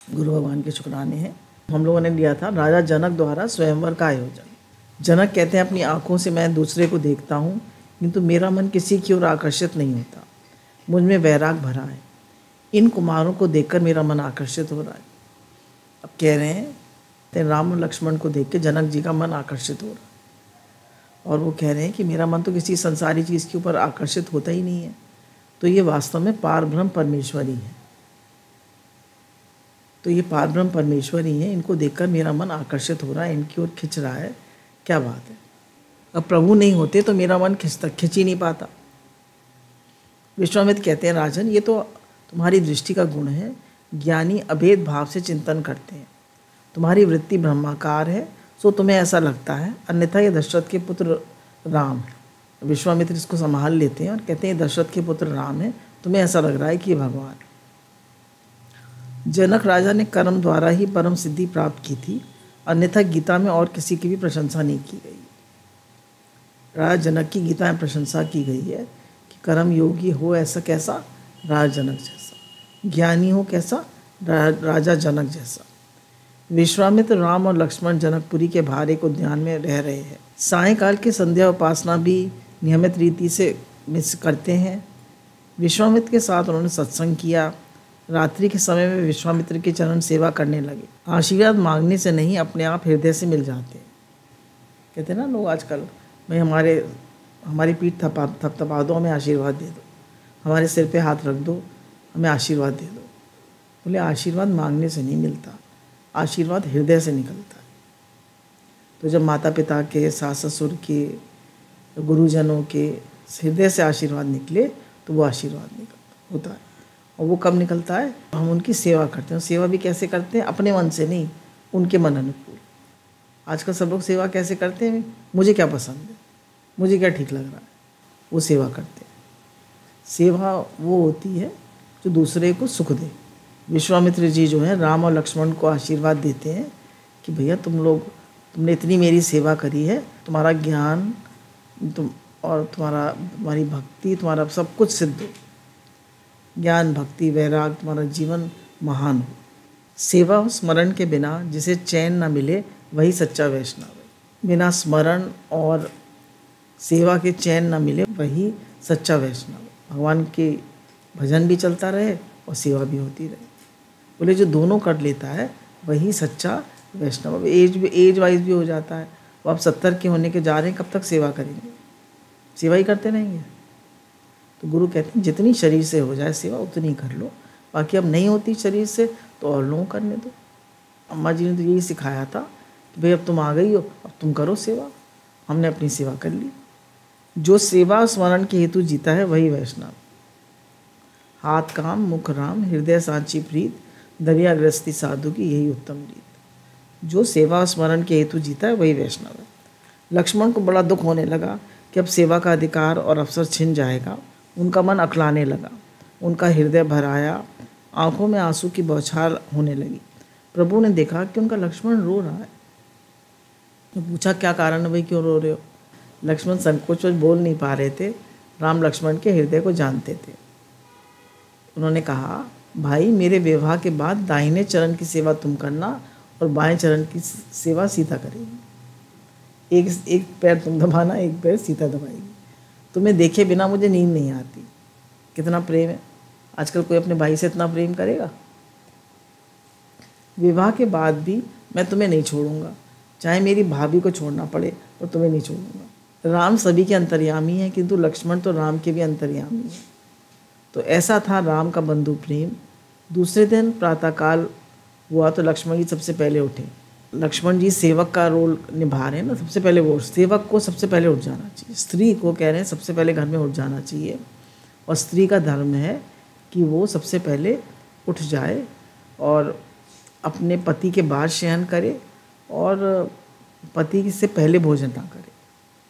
गुरु भगवान के शुक्राने हैं। हम लोगों ने लिया था राजा जनक द्वारा स्वयंवर का आयोजन। जनक कहते हैं अपनी आँखों से मैं दूसरे को देखता हूँ किंतु मेरा मन किसी की ओर आकर्षित नहीं होता, मुझ में वैराग भरा है। इन कुमारों को देखकर मेरा मन आकर्षित हो रहा है। अब कह रहे हैं राम और लक्ष्मण को देख के जनक जी का मन आकर्षित हो रहा है और वो कह रहे हैं कि मेरा मन तो किसी संसारी चीज़ के ऊपर आकर्षित होता ही नहीं है। तो ये वास्तव में पारब्रह्म परमेश्वर ही है। तो ये पारब्रह्म परमेश्वर ही है, इनको देखकर मेरा मन आकर्षित हो रहा है, इनकी ओर खिंच रहा है। क्या बात है। अब प्रभु नहीं होते तो मेरा मन खिंच ही नहीं पाता। विश्वामित्र कहते हैं राजन, ये तो तुम्हारी दृष्टि का गुण है। ज्ञानी अभेद भाव से चिंतन करते हैं। तुम्हारी वृत्ति ब्रह्माकार है सो तुम्हें ऐसा लगता है, अन्यथा ये दशरथ के पुत्र राम है। विश्वामित्र इसको संभाल लेते हैं और कहते हैं दशरथ के पुत्र राम है, तुम्हें ऐसा लग रहा है कि ये भगवान है। जनक राजा ने कर्म द्वारा ही परम सिद्धि प्राप्त की थी, अन्यथा गीता में और किसी की भी प्रशंसा नहीं की गई। राजा जनक की गीता में प्रशंसा की गई है कि कर्म योगी हो ऐसा कैसा, राजा जनक जैसा। ज्ञानी हो कैसा, राजा जनक जैसा। विश्वामित्र राम और लक्ष्मण जनकपुरी के बाहर एक उद्यान में रह रहे हैं। सायंकाल की संध्या उपासना भी नियमित रीति से मिस करते हैं। विश्वामित्र के साथ उन्होंने सत्संग किया। रात्रि के समय में विश्वामित्र की चरण सेवा करने लगे। आशीर्वाद मांगने से नहीं, अपने आप हृदय से मिल जाते हैं। कहते हैं ना लोग आजकल, भाई हमारी पीठ थपथपा दो, हमें आशीर्वाद दे दो, हमारे सिर पे हाथ रख दो, हमें आशीर्वाद दे दो। बोले आशीर्वाद मांगने से नहीं मिलता, आशीर्वाद हृदय से निकलता है। तो जब माता पिता के, सास ससुर के, गुरुजनों के हृदय से आशीर्वाद निकले तो वो आशीर्वाद होता है। और वो कब निकलता है, हम उनकी सेवा करते हैं। सेवा भी कैसे करते हैं, अपने मन से नहीं, उनके मन अनुकूल। आजकल सब लोग सेवा कैसे करते हैं, मुझे क्या पसंद है, मुझे क्या ठीक लग रहा है, वो सेवा करते हैं। सेवा वो होती है जो दूसरे को सुख दे। विश्वामित्र जी जो है राम और लक्ष्मण को आशीर्वाद देते हैं कि भैया तुमने इतनी मेरी सेवा करी है, तुम्हारा ज्ञान और तुम्हारी भक्ति, तुम्हारा सब कुछ सिद्ध हो, ज्ञान भक्ति वैराग, तुम्हारा जीवन महान हो। सेवा और स्मरण के बिना जिसे चैन न मिले वही सच्चा वैष्णव है। बिना स्मरण और सेवा के चैन न मिले वही सच्चा वैष्णव है। भगवान के भजन भी चलता रहे और सेवा भी होती रहे। बोले जो दोनों कर लेता है वही सच्चा वैष्णव। अब एज वाइज भी हो जाता है। वो आप 70 के होने के जा रहे हैं, कब तक सेवा करेंगे, सेवा ही करते रहेंगे। तो गुरु कहते हैं जितनी शरीर से हो जाए सेवा उतनी कर लो, बाकी अब नहीं होती शरीर से तो और लोगों करने दो। अम्मा जी ने तो यही सिखाया था कि भाई अब तुम आ गई हो, अब तुम करो सेवा। हमने अपनी सेवा कर ली। जो सेवा स्मरण के हेतु जीता है वही वैष्णव। हाथ काम मुख राम, हृदय सांची प्रीत, दरिया गृहस्थी साधु की यही उत्तम रीत। जो सेवा स्मरण के हेतु जीता है वही वैष्णव है। लक्ष्मण को बड़ा दुख होने लगा कि अब सेवा का अधिकार और अवसर छिन जाएगा। उनका मन अकलाने लगा, उनका हृदय भर आया, आंखों में आंसू की बौछार होने लगी। प्रभु ने देखा कि उनका लक्ष्मण रो रहा है। तो पूछा क्या कारण है भाई, क्यों रो रहे हो। लक्ष्मण संकोच बोल नहीं पा रहे थे। राम लक्ष्मण के हृदय को जानते थे। उन्होंने कहा भाई मेरे विवाह के बाद दाहिने चरण की सेवा तुम करना और बाएं चरण की सेवा सीता करेगी। एक पैर तुम दबाना, एक पैर सीता दबाएगी। तुम्हें देखे बिना मुझे नींद नहीं आती। कितना प्रेम है। आजकल कोई अपने भाई से इतना प्रेम करेगा। विवाह के बाद भी मैं तुम्हें नहीं छोड़ूंगा, चाहे मेरी भाभी को छोड़ना पड़े और तुम्हें नहीं छोड़ूंगा। राम सभी के अंतर्यामी हैं, किंतु लक्ष्मण तो राम के भी अंतर्यामी हैं। तो ऐसा था राम का बंधु प्रेम। दूसरे दिन प्रातःकाल हुआ तो लक्ष्मण जी सबसे पहले उठे। लक्ष्मण जी सेवक का रोल निभा रहे हैं ना, सबसे पहले वो सेवक को सबसे पहले उठ जाना चाहिए। स्त्री को कह रहे हैं सबसे पहले घर में उठ जाना चाहिए, और स्त्री का धर्म है कि वो सबसे पहले उठ जाए और अपने पति के बाद शयन करे और पति से पहले भोजन ना करे।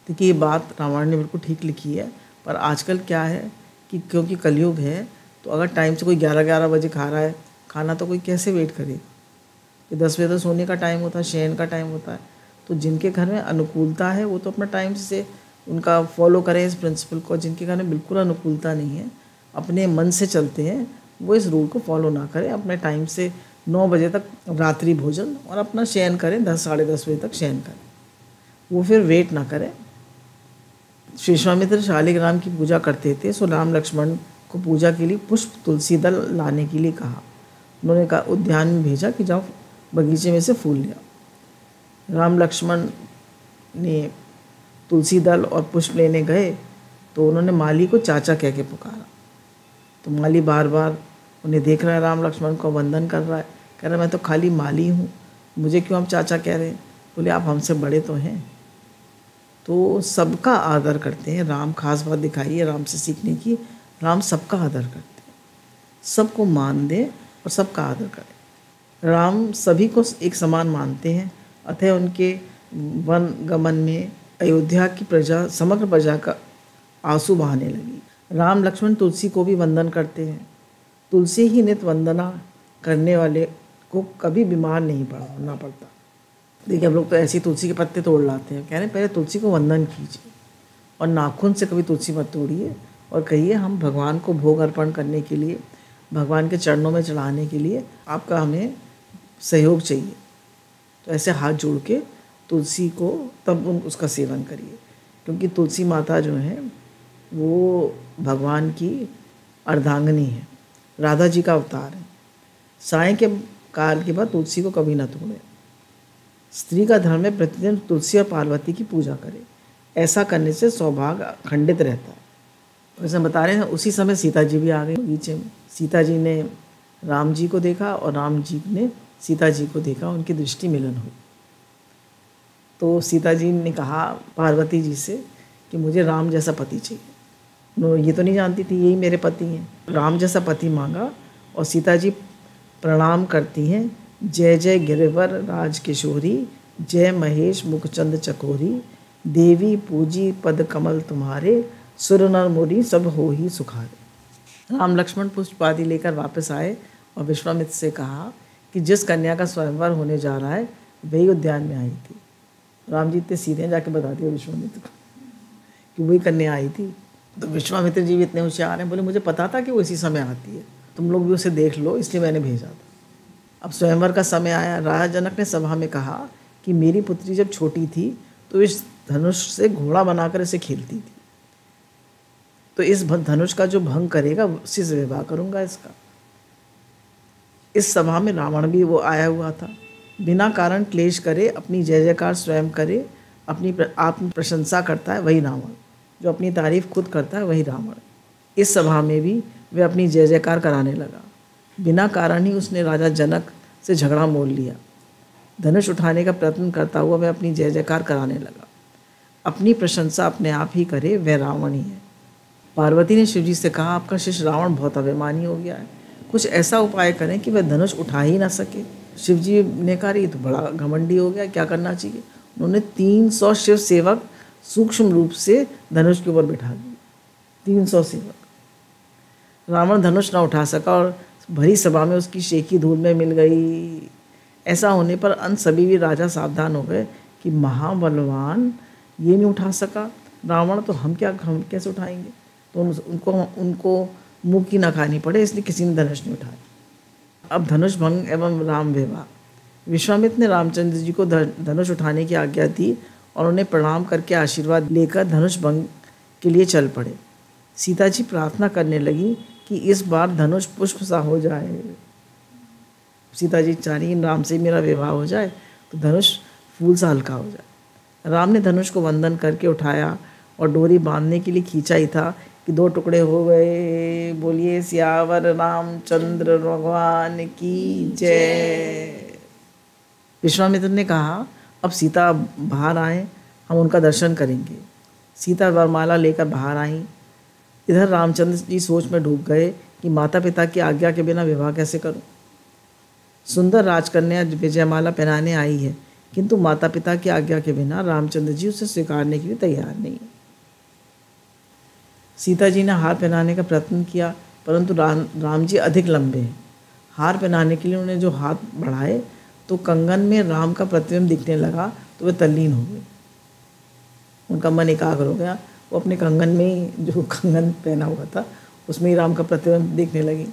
देखिए ये बात रामायण ने बिल्कुल ठीक लिखी है। पर आजकल क्या है कि क्योंकि कलयुग है तो अगर टाइम से कोई 11-11 बजे खा रहा है खाना, तो कोई कैसे वेट करेगा। कि 10 बजे तो सोने का टाइम होता है, शयन का टाइम होता है। तो जिनके घर में अनुकूलता है वो तो अपना टाइम से उनका फॉलो करें इस प्रिंसिपल को। जिनके घर में बिल्कुल अनुकूलता नहीं है, अपने मन से चलते हैं, वो इस रूल को फॉलो ना करें, अपने टाइम से 9 बजे तक रात्रि भोजन और अपना शयन करें, 10 साढ़े 10 बजे तक शयन करें। वो फिर वेट ना करें। श्री विश्वामित्र शालिग्राम की पूजा करते थे, सो राम लक्ष्मण को पूजा के लिए पुष्प तुलसी दल लाने के लिए कहा। उन्होंने कहा उद्यान में भेजा कि जाओ बगीचे में से फूल ले आओ। राम लक्ष्मण ने तुलसी दल और पुष्प लेने गए तो उन्होंने माली को चाचा कह के पुकारा। तो माली बार बार उन्हें देख रहा है, राम लक्ष्मण को वंदन कर रहा है, कह रहा है मैं तो खाली माली हूँ, मुझे क्यों आप चाचा कह रहे हैं। बोले आप हमसे बड़े तो हैं। तो सबका आदर करते हैं। राम खास बात दिखाई है राम से सीखने की, राम सबका आदर करते हैं, सबको मान दें और सबका आदर करें। राम सभी को एक समान मानते हैं, अतः उनके वन गमन में अयोध्या की प्रजा, समग्र प्रजा का आंसू बहाने लगी। राम लक्ष्मण तुलसी को भी वंदन करते हैं। तुलसी ही नित्य वंदना करने वाले को कभी बीमार नहीं पड़ना पड़ता। देखिए हम लोग तो ऐसी तुलसी के पत्ते तोड़ लाते हैं, कह रहे हैं पहले तुलसी को वंदन कीजिए और नाखून से कभी तुलसी मत तोड़िए और कहिए हम भगवान को भोग अर्पण करने के लिए, भगवान के चरणों में चढ़ाने के लिए आपका हमें सहयोग चाहिए। तो ऐसे हाथ जोड़ के तुलसी को तब उसका सेवन करिए, क्योंकि तुलसी माता जो है वो भगवान की अर्धांगिनी है, राधा जी का अवतार है। साय के काल के बाद तुलसी को कभी न तोड़ें। स्त्री का धर्म है प्रतिदिन तुलसी और पार्वती की पूजा करे, ऐसा करने से सौभाग्य अखंडित रहता है। वैसे बता रहे हैं उसी समय सीता जी भी आ गई बगीचे में। सीता जी ने राम जी को देखा और राम जी ने सीता जी को देखा, उनकी दृष्टि मिलन हुई। तो सीता जी ने कहा पार्वती जी से कि मुझे राम जैसा पति चाहिए। ये तो नहीं जानती थी यही मेरे पति हैं। राम जैसा पति मांगा और सीता जी प्रणाम करती हैं, जय जय गिरिवर राज किशोरी, जय महेश मुखचंद चकोरी, देवी पूजी पद कमल तुम्हारे, सुर नर मुनि सब हो ही सुखारे। राम लक्ष्मण पुष्प आदि लेकर वापस आए और विश्वामित्र से कहा कि जिस कन्या का स्वयंवर होने जा रहा है वही उद्यान में आई थी। राम जी इतने सीधे जाके बता दिया विश्वामित्र को कि वही कन्या आई थी। तो विश्वामित्र जी भी इतने होशियार हैं, बोले मुझे पता था कि वो इसी समय आती है, तुम लोग भी उसे देख लो, इसलिए मैंने भेजा था। अब स्वयंवर का समय आया। राजा जनक ने सभा में कहा कि मेरी पुत्री जब छोटी थी तो इस धनुष से घोड़ा बनाकर इसे खेलती थी, तो इस धनुष का जो भंग करेगा उसी से विवाह करूंगा इसका। इस सभा में रावण भी वो आया हुआ था। बिना कारण क्लेश करे अपनी जय जयकार स्वयं करे, अपनी आत्म प्रशंसा करता है वही रावण, जो अपनी तारीफ खुद करता है वही रावण। इस सभा में भी वह अपनी जय जयकार कराने लगा। बिना कारण ही उसने राजा जनक से झगड़ा मोल लिया। धनुष उठाने का प्रयत्न करता हुआ वह अपनी जय जयकार कराने लगा। अपनी प्रशंसा अपने आप ही करे वह रावण ही है। पार्वती ने शिवजी से कहा आपका शिष्य रावण बहुत अभिमानी हो गया है, कुछ ऐसा उपाय करें कि वह धनुष उठा ही ना सके। शिवजी ने कहा ये तो बड़ा घमंडी हो गया, क्या करना चाहिए। उन्होंने 300 शिव सेवक सूक्ष्म रूप से धनुष के ऊपर बिठा दिए। 300 सेवक। रावण धनुष ना उठा सका और भरी सभा में उसकी शेखी धूल में मिल गई। ऐसा होने पर अंत सभी भी राजा सावधान हो गए कि महाबलवान ये नहीं उठा सका रावण, तो हम कैसे उठाएंगे। तो उनको मुँह की ना खानी पड़े, इसलिए किसी ने धनुष नहीं उठाया। अब धनुष भंग एवं राम विवाह। विश्वामित्र ने रामचंद्र जी को धनुष उठाने की आज्ञा दी और उन्हें प्रणाम करके आशीर्वाद लेकर धनुष भंग के लिए चल पड़े। सीता जी प्रार्थना करने लगी कि इस बार धनुष पुष्प सा हो जाए। सीता जी चाह रही राम से मेरा विवाह हो जाए तो धनुष फूल सा हल्का हो जाए। राम ने धनुष को वंदन करके उठाया और डोरी बांधने के लिए खींचा ही था कि 2 टुकड़े हो गए। बोलिए सियावर रामचंद्र भगवान की जय। विश्वामित्र ने कहा अब सीता बाहर आए, हम उनका दर्शन करेंगे। सीता वरमाला लेकर बाहर आई। इधर रामचंद्र जी सोच में डूब गए कि माता पिता की आज्ञा के बिना विवाह कैसे करूं। सुंदर राजकन्या विजयमाला पहनाने आई है, किंतु माता पिता की आज्ञा के बिना रामचंद्र जी उसे स्वीकारने के लिए तैयार नहीं है। सीता जी ने हार पहनाने का प्रयत्न किया, परंतु राम जी अधिक लंबे हैं। हार पहनाने के लिए उन्होंने जो हाथ बढ़ाए तो कंगन में राम का प्रतिबिंब दिखने लगा, तो वे तल्लीन हो गए। उनका मन एकाग्र हो गया। वो अपने कंगन में ही, जो कंगन पहना हुआ था उसमें ही राम का प्रतिबिंब देखने लगी।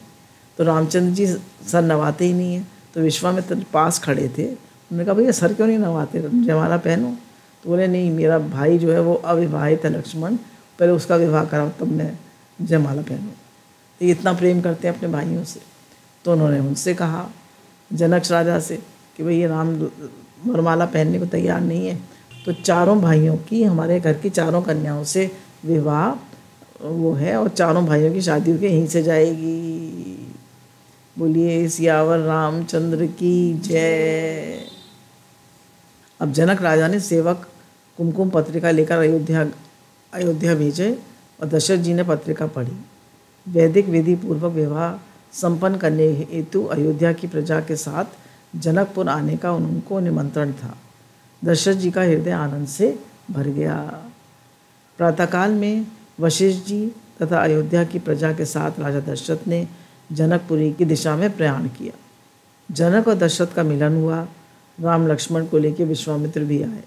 तो रामचंद्र जी सर नवाते ही नहीं है, तो विश्वामित्र पास खड़े थे, उन्होंने कहा भैया सर क्यों नहीं नवाते, जयमाला पहनो। तो बोले नहीं, मेरा भाई जो है वो अविवाहित है लक्ष्मण, पहले उसका विवाह कराओ तब मैं जयमाला पहनूँ। ये इतना प्रेम करते हैं अपने भाइयों से। तो उन्होंने उनसे कहा जनक राजा से कि भाई ये राम वरमाला पहनने को तैयार नहीं है, तो चारों भाइयों की, हमारे घर की चारों कन्याओं से विवाह वो है और चारों भाइयों की शादी के यहीं से जाएगी। बोलिए सियावर रामचंद्र की जय। अब जनक राजा ने सेवक कुमकुम पत्रिका लेकर अयोध्या भेजे और दशरथ जी ने पत्रिका पढ़ी। वैदिक विधि पूर्वक विवाह संपन्न करने हेतु अयोध्या की प्रजा के साथ जनकपुर आने का उनको निमंत्रण था। दशरथ जी का हृदय आनंद से भर गया। प्रातःकाल में वशिष्ठ जी तथा अयोध्या की प्रजा के साथ राजा दशरथ ने जनकपुरी की दिशा में प्रयाण किया। जनक और दशरथ का मिलन हुआ। राम लक्ष्मण को लेकर विश्वामित्र भी आए।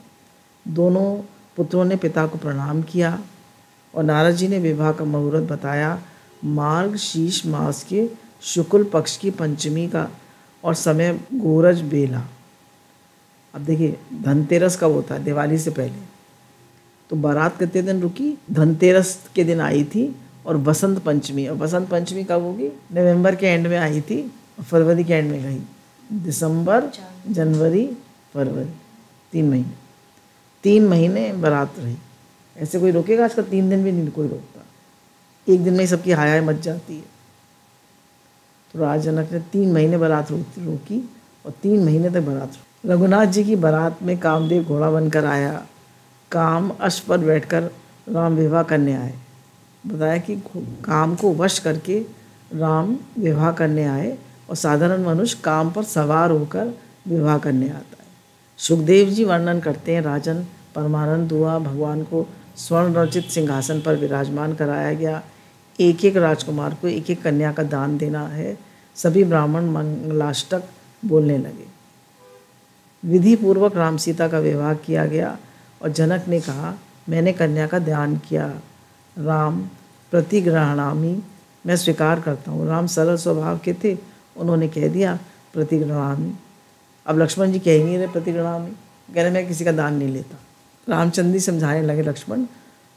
दोनों पुत्रों ने पिता को प्रणाम किया और नारद जी ने विवाह का मुहूर्त बताया। मार्ग शीर्ष मास के शुक्ल पक्ष की पंचमी का और समय गोरज बेला। अब देखिए धनतेरस कब होता है, दिवाली से पहले। तो बारात कितने दिन रुकी, धनतेरस के दिन आई थी और बसंत पंचमी, और बसंत पंचमी कब होगी, नवंबर के एंड में आई थी और फरवरी के एंड में गई। दिसंबर, जनवरी, फरवरी, 3 महीने बारात रही। ऐसे कोई रोकेगा आजकल? 3 दिन भी नहीं कोई रोकता, एक दिन में ही सबकी हाय मच जाती है। तो राजा जनक ने 3 महीने बारात रोकी और 3 महीने तक बारात रोकी। रघुनाथ जी की बारात में कामदेव घोड़ा बनकर आया। काम अश्व पर बैठकर राम विवाह करने आए। बताया कि काम को वश करके राम विवाह करने आए और साधारण मनुष्य काम पर सवार होकर विवाह करने आता है। सुखदेव जी वर्णन करते हैं, राजन परमानंद हुआ, भगवान को स्वर्ण रचित सिंहासन पर विराजमान कराया गया। एक एक राजकुमार को एक एक कन्या का दान देना है। सभी ब्राह्मण मंगलाष्टक बोलने लगे। विधि पूर्वक राम सीता का विवाह किया गया और जनक ने कहा मैंने कन्या का ध्यान किया। राम प्रतिगृहणामि, मैं स्वीकार करता हूँ। राम सरल स्वभाव के थे, उन्होंने कह दिया प्रतिगृहणामि। अब लक्ष्मण जी कह ही नहीं रहे प्रतिगृहणामि, कह रहे मैं किसी का दान नहीं लेता। रामचंद्र जी समझाने लगे लक्ष्मण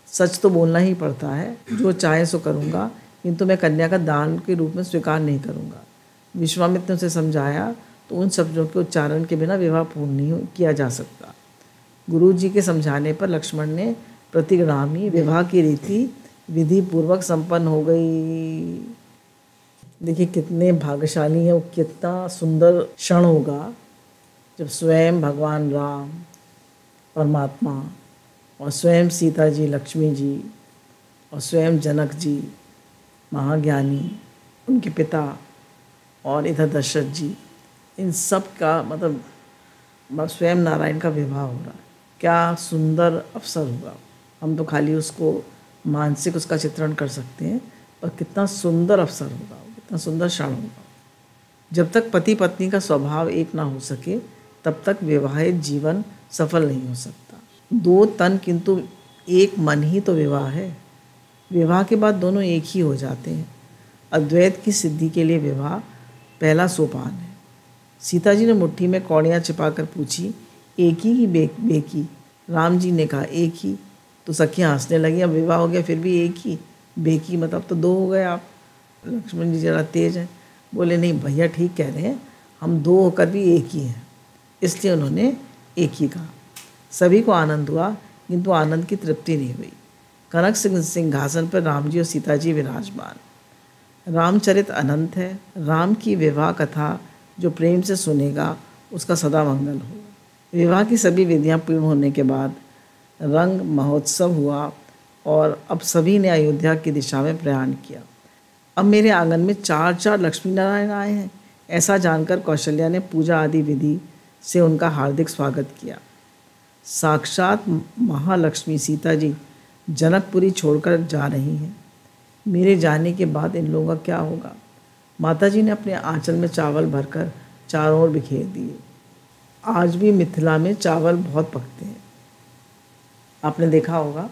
सच तो बोलना ही पड़ता है, जो चाहे सो करूँगा, किंतु मैं कन्या का दान के रूप में स्वीकार नहीं करूँगा। विश्वामित्र से समझाया तो उन शब्दों के उच्चारण के बिना विवाह पूर्ण नहीं किया जा सकता। गुरु जी के समझाने पर लक्ष्मण ने प्रतिगृहणामि विवाह की रीति विधि पूर्वक संपन्न हो गई। देखिए कितने भाग्यशाली हैं वो, कितना सुंदर क्षण होगा जब स्वयं भगवान राम परमात्मा और स्वयं सीता जी, लक्ष्मी जी और स्वयं जनक जी महाज्ञानी, उनके पिता और इधर दशरथ जी, इन सब का मतलब स्वयं नारायण का विवाह हो रहा है। क्या सुंदर अवसर होगा। हम तो खाली उसको मानसिक उसका चित्रण कर सकते हैं, पर कितना सुंदर अवसर होगा, कितना सुंदर क्षण होगा। जब तक पति पत्नी का स्वभाव एक ना हो सके तब तक विवाहित जीवन सफल नहीं हो सकता। 2 तन किंतु एक मन ही तो विवाह है। विवाह के बाद दोनों एक ही हो जाते हैं। अद्वैत की सिद्धि के लिए विवाह पहला सोपान है। सीता जी ने मुट्ठी में कौड़ियाँ छिपाकर पूछी एक ही कि बेकी? राम जी ने कहा एक ही। तो सखियाँ हंसने लगी। अब विवाह हो गया फिर भी एक ही, बेकी मतलब तो 2 हो गए आप। लक्ष्मण जी ज़रा तेज हैं, बोले नहीं भैया ठीक कह रहे हैं, हम 2 होकर भी एक ही हैं, इसलिए उन्होंने एक ही कहा। सभी को आनंद हुआ किंतु आनंद की तृप्ति नहीं हुई। कनक सिंहासन पर राम जी और सीता जी विराजमान। रामचरित अनंत है। राम की विवाह कथा जो प्रेम से सुनेगा उसका सदा मंगल हो। विवाह की सभी विधियां पूर्ण होने के बाद रंग महोत्सव हुआ और अब सभी ने अयोध्या की दिशा में प्रयाण किया। अब मेरे आंगन में 4 लक्ष्मी नारायण आए हैं, ऐसा जानकर कौशल्या ने पूजा आदि विधि से उनका हार्दिक स्वागत किया। साक्षात महालक्ष्मी सीता जी जनकपुरी छोड़कर जा रही हैं। मेरे जाने के बाद इन लोगों का क्या होगा। माता जी ने अपने आंचल में चावल भरकर चारों ओर बिखेर दिए। आज भी मिथिला में चावल बहुत पकते हैं। आपने देखा होगा,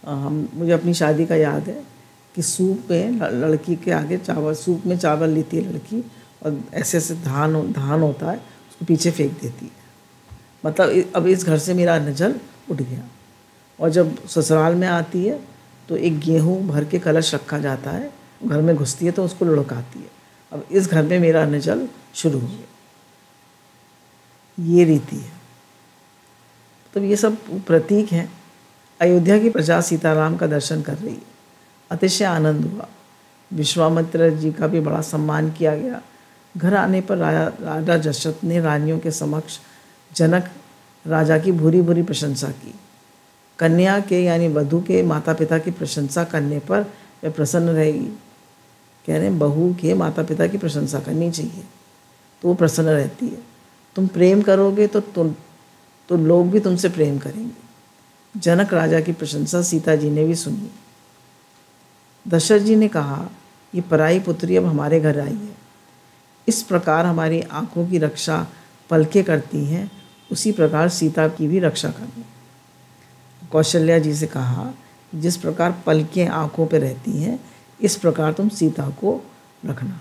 मुझे अपनी शादी का याद है कि सूप में लड़की के आगे चावल, सूप में चावल लेती है लड़की और ऐसे ऐसे धान होता है उसको पीछे फेंक देती है। मतलब अब इस घर से मेरा अन्न-जल उठ गया। और जब ससुराल में आती है तो एक गेहूँ भर के कलश रखा जाता है, घर में घुसती है तो उसको लुढ़काती है। अब इस घर में मेरा अन्न-जल शुरू हो गया। ये रीति है। तो ये सब प्रतीक हैं। अयोध्या की प्रजा सीताराम का दर्शन कर रही है, अतिशय आनंद हुआ। विश्वामित्र जी का भी बड़ा सम्मान किया गया। घर आने पर राजा दशरथ ने रानियों के समक्ष जनक राजा की भूरी भूरी प्रशंसा की। कन्या के यानी वधू के माता पिता की प्रशंसा करने पर वह प्रसन्न रहेगी। कह रहे हैं बहू के माता पिता की प्रशंसा करनी चाहिए तो वो प्रसन्न रहती है। तुम प्रेम करोगे तो लोग भी तुमसे प्रेम करेंगे। जनक राजा की प्रशंसा सीता जी ने भी सुनी। दशरथ जी ने कहा, ये पराई पुत्री अब हमारे घर आई है। इस प्रकार हमारी आँखों की रक्षा पलकें करती हैं, उसी प्रकार सीता की भी रक्षा करना। कौशल्या जी से कहा, जिस प्रकार पलकें आँखों पे रहती हैं, इस प्रकार तुम सीता को रखना।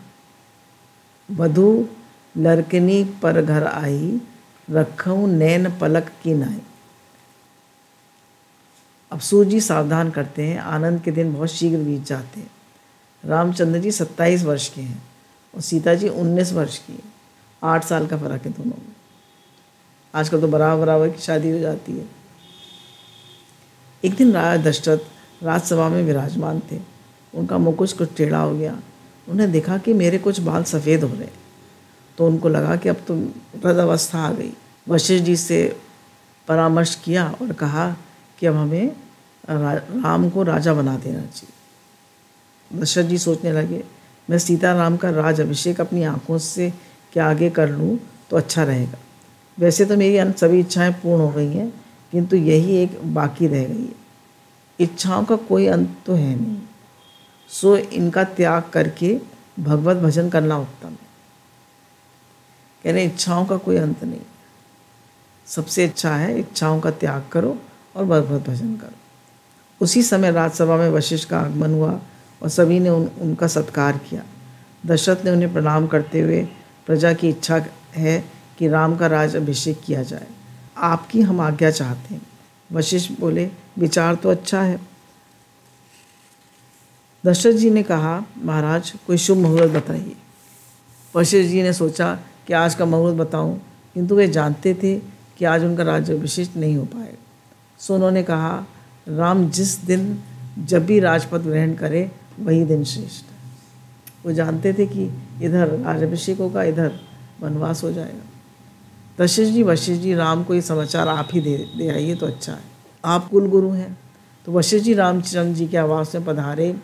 वधू लड़कनी पर घर आई, रखूं नैन पलक की नाई। अब सूर्य जी सावधान करते हैं। आनंद के दिन बहुत शीघ्र बीत जाते हैं। रामचंद्र जी 27 वर्ष के हैं और सीता जी 19 वर्ष की है। 8 साल का फ़र्क है दोनों में। आजकल तो बराबर की शादी हो जाती है। एक दिन राजा दशरथ राजसभा में विराजमान थे। उनका मुकुट कुछ टेढ़ा हो गया। उन्हें देखा कि मेरे कुछ बाल सफ़ेद हो रहे, तो उनको लगा कि अब तो वृद्धावस्था आ गई। वशिष्ठ जी से परामर्श किया और कहा कि अब हमें राम को राजा बना देना चाहिए। दशरथ जी सोचने लगे, मैं सीताराम का राज अभिषेक अपनी आँखों से के आगे कर लूँ तो अच्छा रहेगा। वैसे तो मेरी सभी इच्छाएं पूर्ण हो गई हैं, किंतु यही एक बाकी रह गई है। इच्छाओं का कोई अंत तो है नहीं, सो इनका त्याग करके भगवत भजन करना उत्तम है। कह रहे इच्छाओं का कोई अंत नहीं, सबसे अच्छा है इच्छाओं का त्याग करो और भगवत भजन करो। उसी समय राजसभा में वशिष्ठ का आगमन हुआ और सभी ने उनका सत्कार किया। दशरथ ने उन्हें प्रणाम करते हुए, प्रजा की इच्छा है कि राम का राज अभिषेक किया जाए, आपकी हम आज्ञा चाहते हैं। वशिष्ठ बोले, विचार तो अच्छा है। दशरथ जी ने कहा, महाराज कोई शुभ मुहूर्त बताइए। वशिष्ठ जी ने सोचा कि आज का मुहूर्त बताऊं, किंतु वे जानते थे कि आज उनका राज्याभिषेक नहीं हो पाएगा। सो उन्होंने कहा, राम जिस दिन जब भी राजपद ग्रहण करे वही दिन श्रेष्ठ है। वो जानते थे कि इधर राज्याभिषेक होगा, इधर वनवास हो जाएगा। दशरथ जी वशिष्ठ जी, राम को ये समाचार आप ही दे आइए तो अच्छा है, आप कुल गुरु हैं। तो वशिष्ठ जी रामचंद्र जी के आवास में पधारे।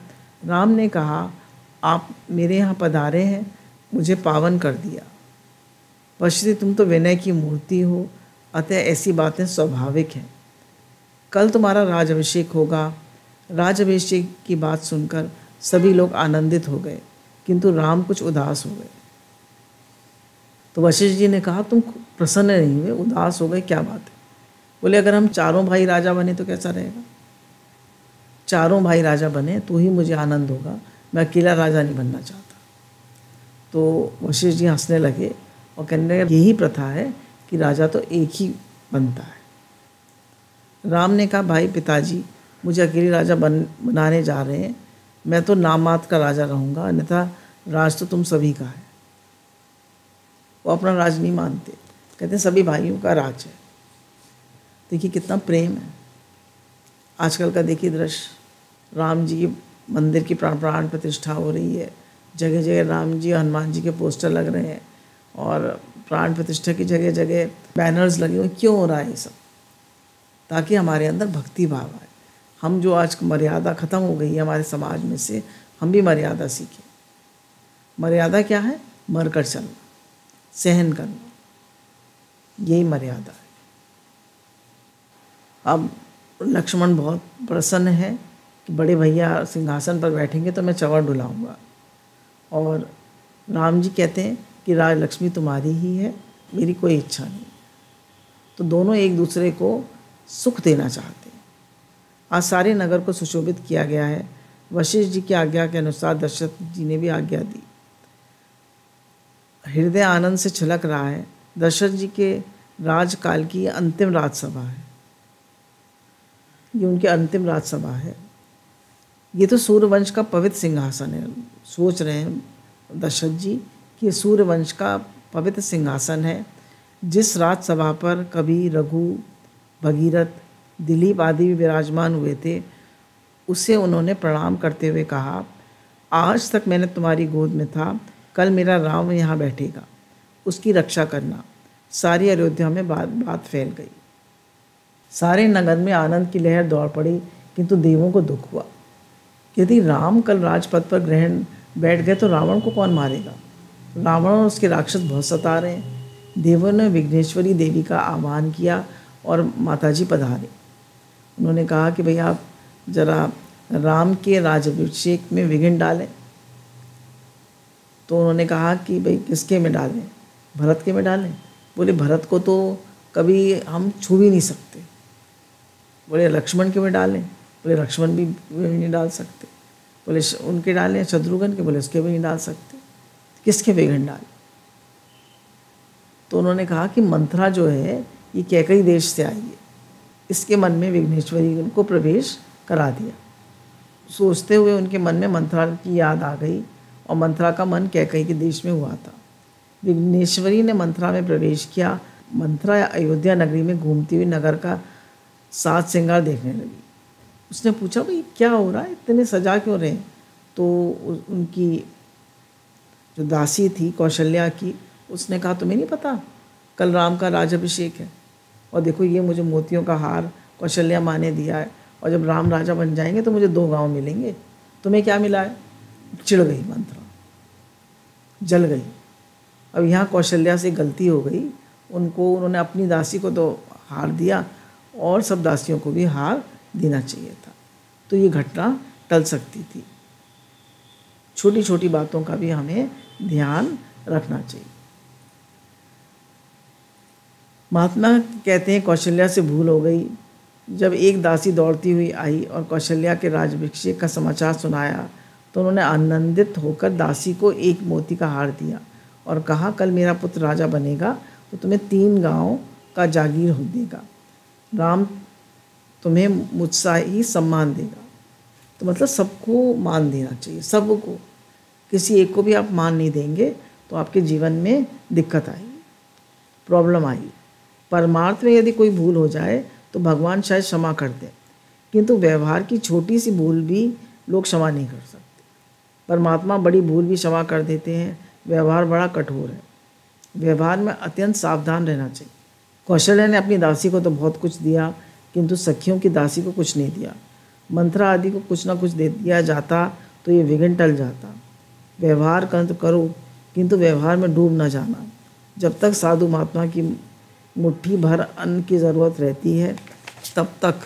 राम ने कहा, आप मेरे यहाँ पधारे हैं, मुझे पावन कर दिया। वशिष्ठ जी, तुम तो विनय की मूर्ति हो, अतः ऐसी बातें स्वाभाविक हैं। कल तुम्हारा राज अभिषेक होगा। राज अभिषेक की बात सुनकर सभी लोग आनंदित हो गए, किंतु राम कुछ उदास हो गए। तो वशिष्ठ जी ने कहा, तुम प्रसन्न नहीं हुए, उदास हो गए, क्या बात है? बोले, अगर हम चारों भाई राजा बने तो कैसा रहेगा? चारों भाई राजा बने तो ही मुझे आनंद होगा, मैं अकेला राजा नहीं बनना चाहता। तो वशिष्ठ जी हंसने लगे और कहने लगे, यही प्रथा है कि राजा तो एक ही बनता है। राम ने कहा, भाई पिताजी, मुझे अकेले राजा बनाने जा रहे हैं, मैं तो नाम मात्र का राजा रहूँगा, अन्यथा राज तो तुम सभी का है। वो अपना राज नहीं मानते, कहते हैं सभी भाइयों का राज है। देखिए कितना प्रेम है। आजकल का देखिए दृश्य, राम जी की मंदिर की प्राण प्रतिष्ठा हो रही है, जगह जगह राम जी हनुमान जी के पोस्टर लग रहे हैं और प्राण प्रतिष्ठा की जगह जगह बैनर्स लगे हुए। क्यों हो रहा है ये सब? ताकि हमारे अंदर भक्ति भाव आए। हम जो आज मर्यादा ख़त्म हो गई है हमारे समाज में से, हम भी मर्यादा सीखें। मर्यादा क्या है? मर कर चलना, सहन करना, यही मर्यादा है। अब लक्ष्मण बहुत प्रसन्न है कि बड़े भैया सिंहासन पर बैठेंगे तो मैं चंवर डुलाऊंगा, और राम जी कहते हैं कि राज लक्ष्मी तुम्हारी ही है, मेरी कोई इच्छा नहीं। तो दोनों एक दूसरे को सुख देना चाहते हैं। आज सारे नगर को सुशोभित किया गया है। वशिष्ठ जी की आज्ञा के अनुसार दशरथ जी ने भी आज्ञा दी। हृदय आनंद से छलक रहा है। दशरथ जी के राजकाल की अंतिम राजसभा है, ये उनकी अंतिम राजसभा है। ये तो सूर्यवंश का पवित्र सिंहासन है। सोच रहे हैं दशरथ जी कि सूर्यवंश का पवित्र सिंहासन है, जिस राजसभा पर कभी रघु, भगीरथ, दिलीप आदि भी विराजमान हुए थे, उसे उन्होंने प्रणाम करते हुए कहा, आज तक मैंने तुम्हारी गोद में था, कल मेरा राम यहाँ बैठेगा, उसकी रक्षा करना। सारी अयोध्या में बात फैल गई। सारे नगर में आनंद की लहर दौड़ पड़ी, किंतु देवों को दुख हुआ। यदि राम कल राजपथ पर ग्रहण बैठ गए तो रावण को कौन मारेगा? रावण और उसके राक्षस बहुत सता रहे हैं। देवों ने विघ्नेश्वरी देवी का आह्वान किया और माताजी पधारे। उन्होंने कहा कि भाई आप जरा राम के राज्याभिषेक में विघ्न डालें। तो उन्होंने कहा कि भाई किसके में डालें? भरत के में डालें। बोले भरत को तो कभी हम छू भी नहीं सकते। बोले लक्ष्मण के में डालें। बोले लक्ष्मण भी नहीं डाल सकते। बोले उनके डालें शत्रुघ्न के। बोले उसके भी नहीं डाल सकते। किसके विघ्न डालें? तो उन्होंने कहा कि मंथरा जो है ये कैकई देश से आई है, इसके मन में विघ्नेश्वरी को प्रवेश करा दिया। सोचते हुए उनके मन में मंथरा की याद आ गई और मंथरा का मन कैकई के देश में हुआ था। विघ्नेश्वरी ने मंथरा में प्रवेश किया। मंथरा अयोध्या नगरी में घूमती हुई नगर का साज श्रृंगार देखने लगी। उसने पूछा भाई क्या हो रहा है, इतने सजा क्यों रहे? तो उनकी जो दासी थी कौशल्या की, उसने कहा तुम्हें नहीं पता कल राम का राज्याभिषेक है, और देखो ये मुझे मोतियों का हार कौशल्या माँ ने दिया है, और जब राम राजा बन जाएंगे तो मुझे 2 गांव मिलेंगे, तुम्हें क्या मिला है? चिढ़ गई मंथरा, जल गई। अब यहाँ कौशल्या से गलती हो गई। उन्होंने अपनी दासी को तो हार दिया और सब दासियों को भी हार देना चाहिए था, तो ये घटना टल सकती थी। छोटी छोटी बातों का भी हमें ध्यान रखना चाहिए। महात्मा कहते हैं कौशल्या से भूल हो गई। जब एक दासी दौड़ती हुई आई और कौशल्या के राज्याभिषेक का समाचार सुनाया तो उन्होंने आनंदित होकर दासी को एक मोती का हार दिया और कहा कल मेरा पुत्र राजा बनेगा तो तुम्हें 3 गांव का जागीर हो देगा, राम तुम्हें मुझसे ही सम्मान देगा। तो मतलब सबको मान देना चाहिए, सबको। किसी एक को भी आप मान नहीं देंगे तो आपके जीवन में दिक्कत आएगी, प्रॉब्लम आएगी। परमार्थ में यदि कोई भूल हो जाए तो भगवान शायद क्षमा कर दें, किंतु व्यवहार की छोटी सी भूल भी लोग क्षमा नहीं कर सकते। परमात्मा बड़ी भूल भी क्षमा कर देते हैं। व्यवहार बड़ा कठोर है। व्यवहार में अत्यंत सावधान रहना चाहिए। कौशल्या ने अपनी दासी को तो बहुत कुछ दिया, किंतु सखियों की दासी को कुछ नहीं दिया। मंथरा आदि को कुछ ना कुछ दे दिया जाता तो ये विघ्न टल जाता। व्यवहार करो, किंतु व्यवहार में डूब न जाना। जब तक साधु महात्मा की मुट्ठी भर अन्न की ज़रूरत रहती है तब तक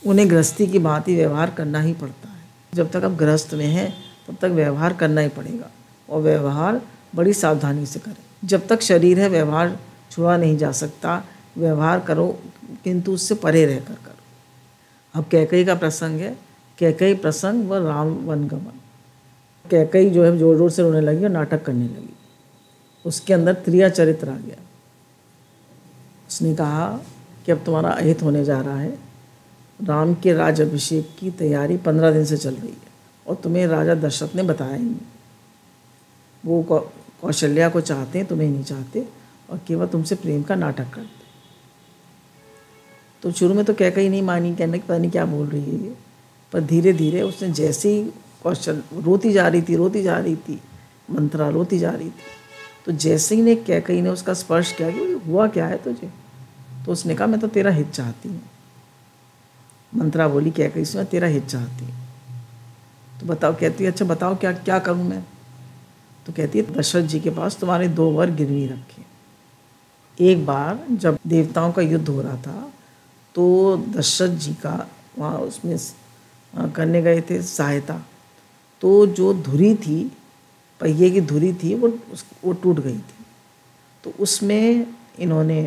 उन्हें गृहस्थी की भांति व्यवहार करना ही पड़ता है। जब तक आप गृहस्थ में हैं तब तक व्यवहार करना ही पड़ेगा, और व्यवहार बड़ी सावधानी से करें। जब तक शरीर है व्यवहार छुड़ा नहीं जा सकता। व्यवहार करो किंतु उससे परे रहकर करो। अब कैकई का प्रसंग है। कैकई प्रसंग व राम वनगमन। कैकई जो है जोर जोर से रोने लगी और नाटक करने लगी। उसके अंदर त्रिया चरित्र आ गया। उसने कहा कि अब तुम्हारा अहित होने जा रहा है। राम के राज्याभिषेक की तैयारी 15 दिन से चल रही है और तुम्हें राजा दशरथ ने बताया ही नहीं। वो कौशल्या को चाहते हैं, तुम्हें नहीं चाहते, और केवल तुमसे प्रेम का नाटक करते। तो शुरू में तो कैकई नहीं मानी, कहने की पता नहीं क्या बोल रही है ये, पर धीरे धीरे उसने जैसे ही कौशल रोती जा रही थी, मंथरा रोती जा रही थी, तो जैसे ही कैकई ने उसका स्पर्श किया कि हुआ क्या है तुझे, तो उसने कहा मैं तो तेरा हित चाहती हूँ। मंथरा बोली कैकई से मैं तेरा हित चाहती हूँ। तो बताओ, कहती है अच्छा बताओ क्या क्या करूँ मैं? तो कहती है दशरथ जी के पास तुम्हारे 2 वर गिरवी रखे। एक बार जब देवताओं का युद्ध हो रहा था तो दशरथ जी का वहाँ उसमें करने गए थे सहायता, तो जो धुरी थी, पहिए की धुरी थी, वो टूट गई थी। तो उसमें इन्होंने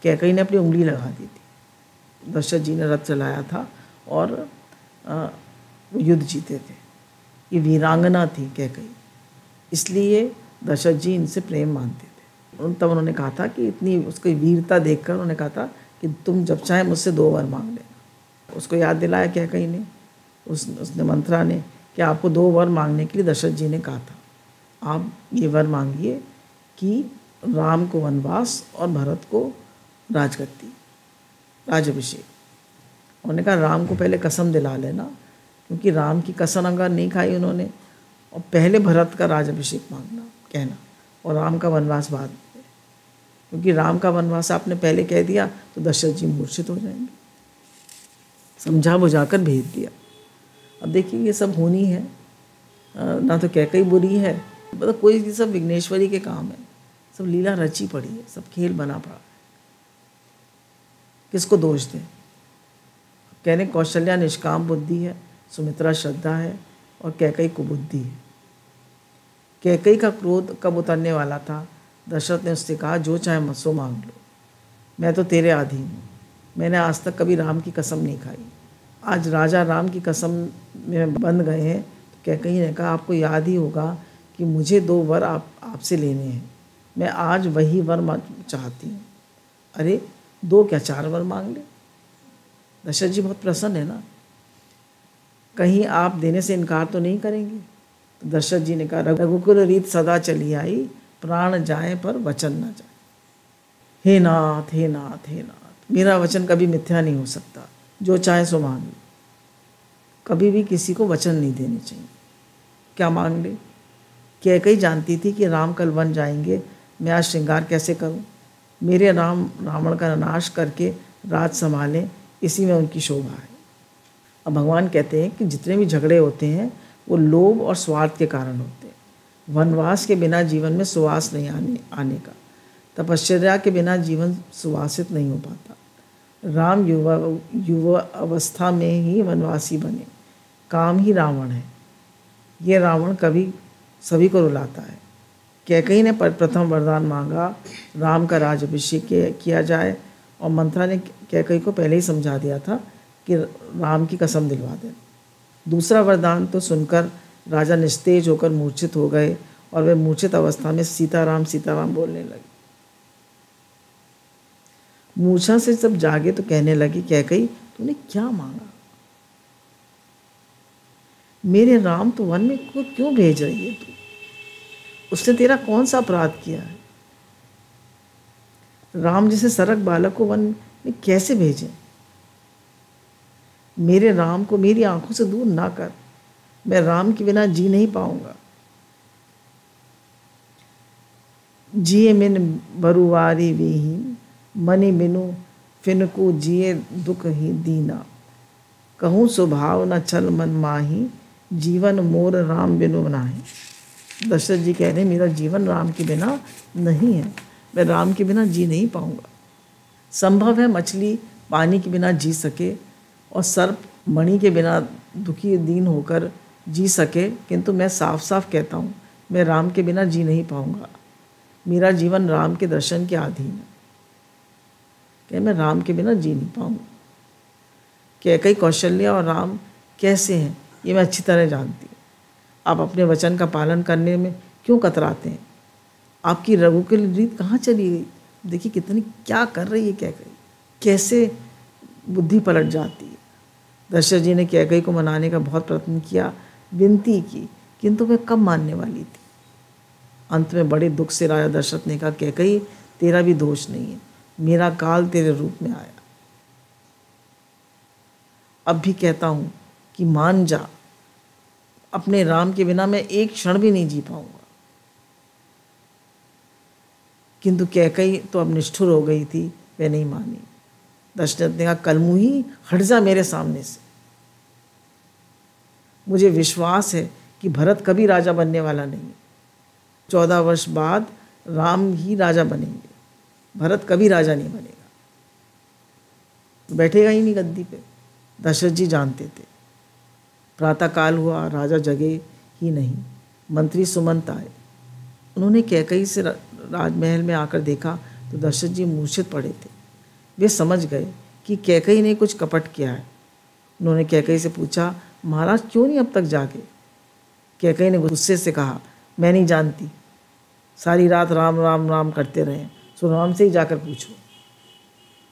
कैकई ने अपनी उंगली लगा दी थी। दशरथ जी ने रथ चलाया था और युद्ध जीते थे। ये वीरांगना थी कैकई, इसलिए दशरथ जी इनसे प्रेम मानते थे। तब उन्होंने कहा था कि इतनी उसकी वीरता देखकर उन्होंने कहा था कि तुम जब चाहे मुझसे 2 वर मांग लेना। उसको याद दिलाया कैकई ने, उसने मंत्रा ने, कि आपको 2 वर मांगने के लिए दशरथ जी ने कहा था। आप ये वर मांगिए कि राम को वनवास और भरत को राजगद्दी, राजाभिषेक। उन्होंने कहा राम को पहले कसम दिला लेना, क्योंकि राम की कसम अगर नहीं खाई उन्होंने, और पहले भरत का राजाभिषेक मांगना कहना और राम का वनवास बाद में, क्योंकि राम का वनवास आपने पहले कह दिया तो दशरथ जी मूर्छित हो जाएंगे। समझा बुझाकर भेज दिया। अब देखिए ये सब होनी है, ना तो कैकई बुरी है, मतलब कोई ये सब विघ्नेश्वरी के काम है, सब लीला रची पड़ी है, सब खेल बना पड़ा है। किसको दोष दें? कहने कौशल्या निष्काम बुद्धि है, सुमित्रा श्रद्धा है और कैकई कुबुद्धि है। कैकई का क्रोध कब उतरने वाला था? दशरथ ने उससे कहा जो चाहे मुझसे मांग लो, मैं तो तेरे अधीन हूँ। मैंने आज तक कभी राम की कसम नहीं खाई, आज राजा राम की कसम में बंध गए हैं। तो कैकई ने कहा आपको याद ही होगा कि मुझे 2 वर आपसे लेने हैं, मैं आज वही वर चाहती हूँ। अरे 2 क्या 4 वर मांग ले। दशरथ जी बहुत प्रसन्न है ना, कहीं आप देने से इनकार तो नहीं करेंगे? तो दशरथ जी ने कहा रघुकुल रीत सदा चली आई, प्राण जाए पर वचन न जाए। हे नाथ हे नाथ हे नाथ, मेरा वचन कभी मिथ्या नहीं हो सकता, जो चाहे सो मांग लो। कभी भी किसी को वचन नहीं देने चाहिए। क्या मांग ले? कैकई जानती थी कि राम कल वन जाएंगे, मैं आज श्रृंगार कैसे करूं? मेरे राम रावण का नाश करके राज संभालें, इसी में उनकी शोभा है। अब भगवान कहते हैं कि जितने भी झगड़े होते हैं वो लोभ और स्वार्थ के कारण होते हैं। वनवास के बिना जीवन में सुवास नहीं आने का, तपश्चर्या के बिना जीवन सुवासित नहीं हो पाता। राम युवा अवस्था में ही वनवासी बने, काम ही रावण है। ये रावण कभी सभी को रुलाता है। कैकई ने प्रथम वरदान मांगा, राम का राज्याभिषेक किया जाए, और मंत्रा ने कैकई को पहले ही समझा दिया था कि राम की कसम दिलवा देना। दूसरा वरदान तो सुनकर राजा निस्तेज होकर मूर्छित हो गए, और वे मूर्छित अवस्था में सीताराम बोलने लगे। मूर्छा से जब जागे तो कहने लगी कैकई तूने क्या मांगा? मेरे राम तो वन में क्यों भेज रही है तू? उसने तेरा कौन सा अपराध किया है? राम जैसे सरक बालक को वन में कैसे भेजें? मेरे राम को मेरी आंखों से दूर ना कर, मैं राम के बिना जी नहीं पाऊंगा। जिए मिन बरुवारी विहीन, मनि बिनु फिनको जिए दुख ही दीना। कहूँ स्वभाव न चल मन माही, जीवन मोर राम बिनु नाही। दशरथ जी कह रहे हैं मेरा जीवन राम के बिना नहीं है, मैं राम के बिना जी नहीं पाऊंगा। संभव है मछली पानी के बिना जी सके और सर्प मणि के बिना दुखी दीन होकर जी सके, किंतु मैं साफ साफ कहता हूँ मैं राम के बिना जी नहीं पाऊंगा। मेरा जीवन राम के दर्शन के अधीन है, क्या मैं राम के बिना जी नहीं पाऊंगा। कैकई कौशल्या और राम कैसे हैं ये मैं अच्छी तरह जानती हूँ। आप अपने वचन का पालन करने में क्यों कतराते हैं? आपकी रघुकुल रीत कहाँ चली गई? देखिए कितनी क्या कर रही है कैकई, कैसे बुद्धि पलट जाती है। दशरथ जी ने कैकई को मनाने का बहुत प्रयत्न किया, विनती की, किंतु वह कब मानने वाली थी। अंत में बड़े दुख से राजा दशरथ ने कहा कैकई तेरा भी दोष नहीं है, मेरा काल तेरे रूप में आया। अब भी कहता हूँ कि मान जा, अपने राम के बिना मैं एक क्षण भी नहीं जी पाऊंगा। किंतु कैकई तो अब निष्ठुर हो गई थी, वह नहीं मानी। दशरथ ने कहा कलमुही हट जा मेरे सामने से, मुझे विश्वास है कि भरत कभी राजा बनने वाला नहीं है। 14 वर्ष बाद राम ही राजा बनेंगे, भरत कभी राजा नहीं बनेगा, बैठेगा ही नहीं गद्दी पे। दशरथ जी जानते थे। प्रातःकाल हुआ, राजा जगे ही नहीं। मंत्री सुमंत आए, उन्होंने कैकई से राजमहल में आकर देखा तो दशरथ जी मूर्छित पड़े थे। वे समझ गए कि कैकई ने कुछ कपट किया है। उन्होंने कैकई से पूछा महाराज क्यों नहीं अब तक जागे? कैकई ने गुस्से से कहा मैं नहीं जानती, सारी रात राम राम राम करते रहे, सो राम से ही जाकर पूछो।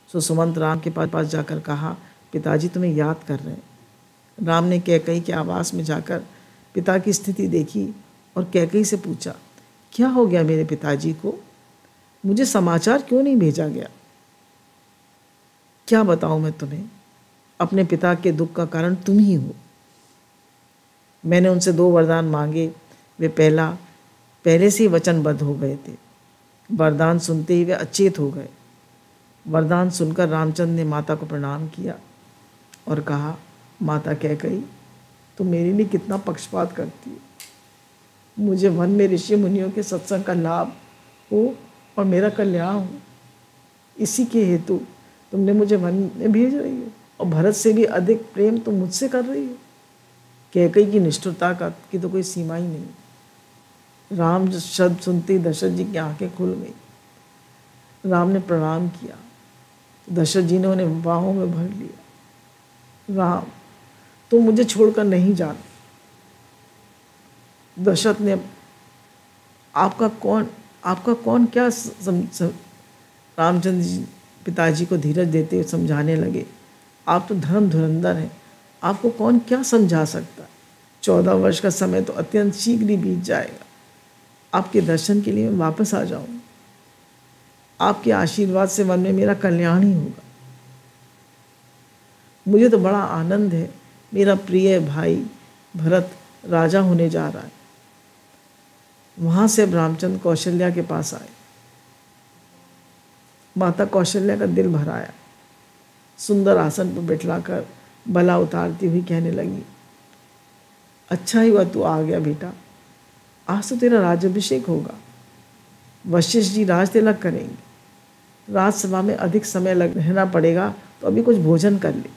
सो सुमंत राम के पास जाकर कहा, पिताजी तुम्हें याद कर रहे हैं। राम ने कैकई के आवास में जाकर पिता की स्थिति देखी और कैकई से पूछा, क्या हो गया मेरे पिताजी को? मुझे समाचार क्यों नहीं भेजा गया? क्या बताऊं मैं तुम्हें, अपने पिता के दुख का कारण तुम ही हो। मैंने उनसे 2 वरदान मांगे, वे पहले से ही वचनबद्ध हो गए थे। वरदान सुनते ही वे अचेत हो गए। वरदान सुनकर रामचंद्र ने माता को प्रणाम किया और कहा, माता कैकई, तुम मेरे लिए कितना पक्षपात करती हो। मुझे वन में ऋषि मुनियों के सत्संग का लाभ हो और मेरा कल्याण हो, इसी के हेतु तुमने मुझे वन में भेज रही हो, और भरत से भी अधिक प्रेम तुम मुझसे कर रही हो। कैकई की निष्ठुरता की तो कोई सीमा ही नहीं। राम शब्द सुनते ही दशरथ जी की आंखें खुल गई। राम ने प्रणाम किया, दशरथ जी ने उन्हें बाहों में भर लिया। राम, तुम मुझे छोड़कर नहीं जाना। दशरथ ने आपका कौन क्या रामचंद्र जी पिताजी को धीरज देते हुए समझाने लगे, आप तो धर्म धुरंधर हैं, आपको कौन क्या समझा सकता है। 14 वर्ष का समय तो अत्यंत शीघ्र ही बीत जाएगा। आपके दर्शन के लिए मैं वापस आ जाऊंगा। आपके आशीर्वाद से वन में मेरा कल्याण ही होगा। मुझे तो बड़ा आनंद है, मेरा प्रिय भाई भरत राजा होने जा रहा है। वहां से अब रामचंद्र कौशल्या के पास आए। माता कौशल्या का दिल भर आया। सुंदर आसन पर बिठलाकर बला उतारती हुई कहने लगी, अच्छा ही हुआ तू आ गया बेटा, आज तो तेरा राज्याभिषेक होगा। वशिष्ठ जी राज तिलक करेंगे। राजसभा में अधिक समय रहना पड़ेगा, तो अभी कुछ भोजन कर ले।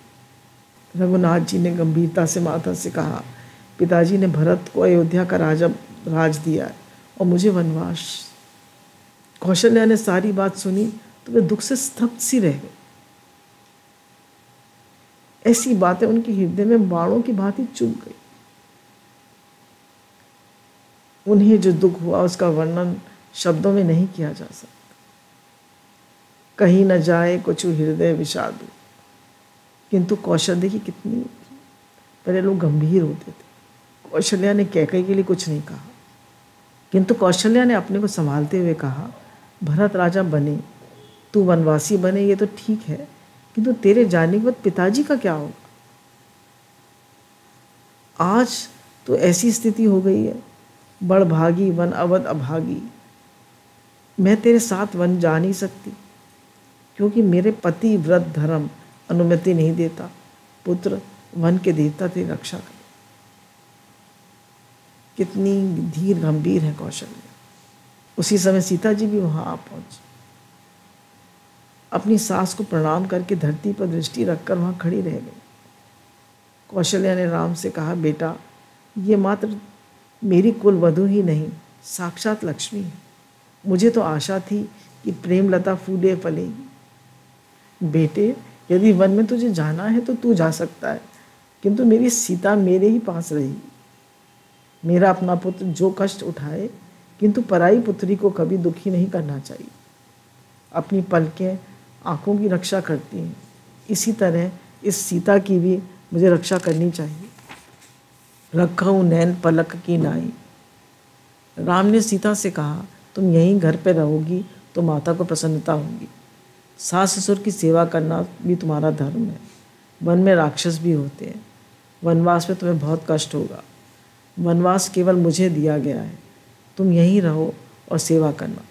रघुनाथ जी ने गंभीरता से माता से कहा, पिताजी ने भरत को अयोध्या का राज दिया है और मुझे वनवास। कौशल्या ने सारी बात सुनी तो वे दुख से स्तब्ध सी रह गए। ऐसी बातें उनके हृदय में बाणों की भांति चुभ गई। उन्हें जो दुख हुआ उसका वर्णन शब्दों में नहीं किया जा सकता। कहीं न जाए कुछ हृदय विषादु। किंतु कौशल्या की कितनी, पहले लोग गंभीर होते थे। कौशल्या ने कैकई के लिए कुछ नहीं कहा, किंतु कौशल्या ने अपने को संभालते हुए कहा, भरत राजा बने, तू वनवासी बने, ये तो ठीक है, किंतु तेरे जाने के बाद पिताजी का क्या होगा? आज तो ऐसी स्थिति हो गई है, बड़ भागी वन अवध अभागी। मैं तेरे साथ वन जा नहीं सकती, क्योंकि मेरे पति व्रत धर्म अनुमति नहीं देता। पुत्र, वन के देवता तेरी रक्षा कर। कितनी धीर गंभीर है कौशल्या। उसी समय सीता जी भी वहां आ पहुंची। अपनी सास को प्रणाम करके धरती पर दृष्टि रखकर वहां खड़ी रह गई। कौशल्या ने राम से कहा, बेटा, ये मात्र मेरी कुल वधू ही नहीं, साक्षात लक्ष्मी है। मुझे तो आशा थी कि प्रेमलता फूले फलेगी। बेटे, यदि वन में तुझे जाना है तो तू जा सकता है, किंतु मेरी सीता मेरे ही पास रहेगी। मेरा अपना पुत्र जो कष्ट उठाए, किंतु पराई पुत्री को कभी दुखी नहीं करना चाहिए। अपनी पलकें आंखों की रक्षा करती हैं, इसी तरह इस सीता की भी मुझे रक्षा करनी चाहिए। रखूं नैन पलक की नाई। राम ने सीता से कहा, तुम यहीं घर पे रहोगी तो माता को प्रसन्नता होगी। सास ससुर की सेवा करना भी तुम्हारा धर्म है। वन में राक्षस भी होते हैं। वनवास में तुम्हें बहुत कष्ट होगा। वनवास केवल मुझे दिया गया है, तुम यहीं रहो और सेवा करना।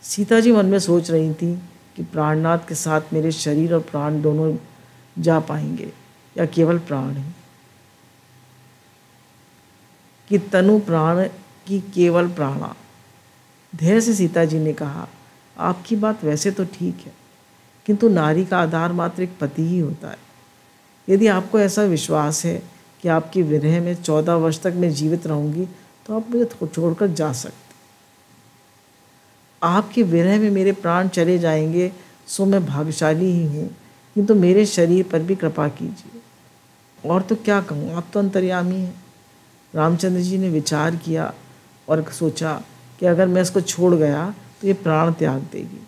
सीता जी मन में सोच रही थी कि प्राणनाथ के साथ मेरे शरीर और प्राण दोनों जा पाएंगे या केवल प्राण ही, कि तनु प्राण की केवल प्राणा। धैर्य से सीता जी ने कहा, आपकी बात वैसे तो ठीक है, किंतु नारी का आधार मात्र एक पति ही होता है। यदि आपको ऐसा विश्वास है कि आपकी विरह में 14 वर्ष तक मैं जीवित रहूंगी, तो आप मुझे छोड़कर जा सकते। आपके विरह में मेरे प्राण चले जाएंगे, सो मैं भाग्यशाली ही हूँ, किंतु मेरे शरीर पर भी कृपा कीजिए। और तो क्या कहूँ, आप तो अंतर्यामी हैं। रामचंद्र जी ने विचार किया और सोचा कि अगर मैं इसको छोड़ गया तो ये प्राण त्याग देगी,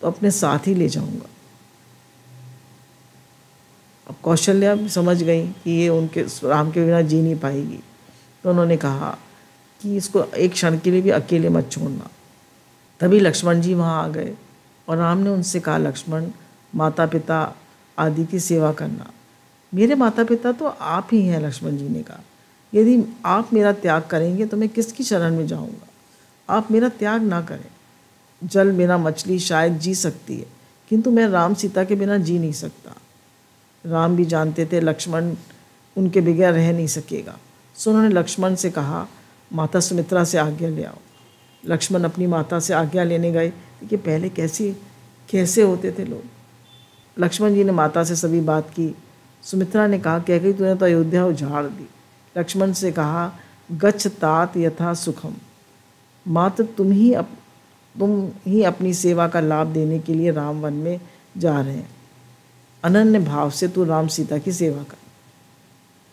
तो अपने साथ ही ले जाऊंगा। अब कौशल्या भी समझ गई कि ये उनके राम के बिना जी नहीं पाएगी, तो उन्होंने कहा कि इसको एक क्षण के लिए भी अकेले मत छोड़ना। तभी लक्ष्मण जी वहाँ आ गए और राम ने उनसे कहा, लक्ष्मण, माता पिता आदि की सेवा करना। मेरे माता पिता तो आप ही हैं, लक्ष्मण जी ने कहा। यदि आप मेरा त्याग करेंगे तो मैं किसकी शरण में जाऊंगा? आप मेरा त्याग ना करें। जल बिना मछली शायद जी सकती है, किंतु मैं राम सीता के बिना जी नहीं सकता। राम भी जानते थे लक्ष्मण उनके बगैर रह नहीं सकेगा, सो उन्होंने लक्ष्मण से कहा, माता सुमित्रा से आज्ञा ले आओ। लक्ष्मण अपनी माता से आज्ञा लेने गए कि पहले कैसे होते थे लोग। लक्ष्मण जी ने माता से सभी बात की। सुमित्रा ने कहा, कैकेयी तूने तो अयोध्या उजाड़ दी। लक्ष्मण से कहा, गच्छ तात यथा सुखम। मात्र तुम ही अपनी सेवा का लाभ देने के लिए राम वन में जा रहे हैं। अनन्य भाव से तू राम सीता की सेवा कर।